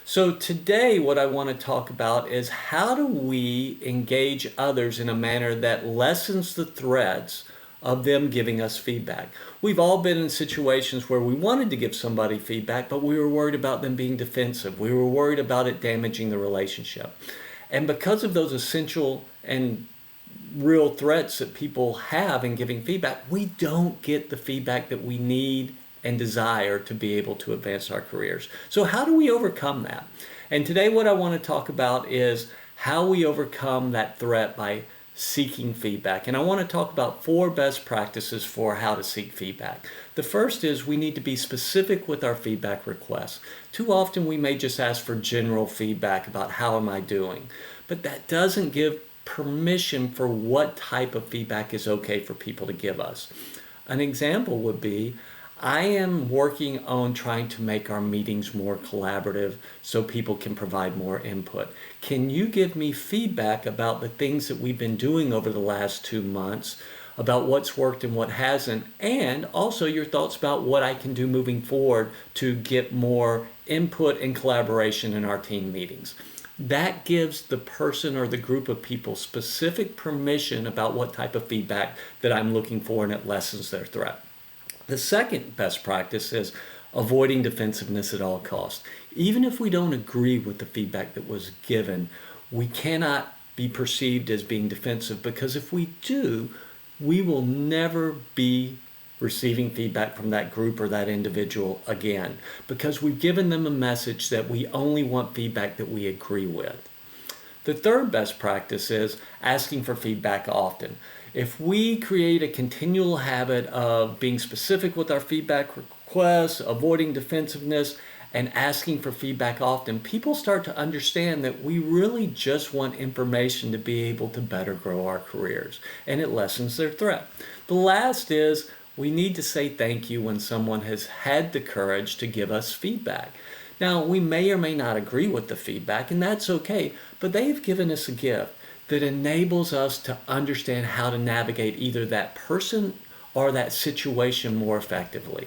So today what I want to talk about is how do we engage others in a manner that lessens the threats of them giving us feedback. We've all been in situations where we wanted to give somebody feedback, but we were worried about them being defensive. We were worried about it damaging the relationship. And because of those essential and real threats that people have in giving feedback, we don't get the feedback that we need and desire to be able to advance our careers. So how do we overcome that? And today what I want to talk about is how we overcome that threat by seeking feedback. And I want to talk about 4 best practices for how to seek feedback. The first is we need to be specific with our feedback requests. Too often we may just ask for general feedback about how am I doing, but that doesn't give permission for what type of feedback is okay for people to give us. An example would be, I am working on trying to make our meetings more collaborative so people can provide more input. Can you give me feedback about the things that we've been doing over the last 2 months, about what's worked and what hasn't, and also your thoughts about what I can do moving forward to get more input and collaboration in our team meetings? That gives the person or the group of people specific permission about what type of feedback that I'm looking for, and it lessens their threat. The second best practice is avoiding defensiveness at all costs. Even if we don't agree with the feedback that was given, we cannot be perceived as being defensive, because if we do, we will never be receiving feedback from that group or that individual again, because we've given them a message that we only want feedback that we agree with. The third best practice is asking for feedback often. If we create a continual habit of being specific with our feedback requests, avoiding defensiveness, and asking for feedback often, people start to understand that we really just want information to be able to better grow our careers, and it lessens their threat. The last is we need to say thank you when someone has had the courage to give us feedback. Now, we may or may not agree with the feedback, and that's okay, but they've given us a gift that enables us to understand how to navigate either that person or that situation more effectively.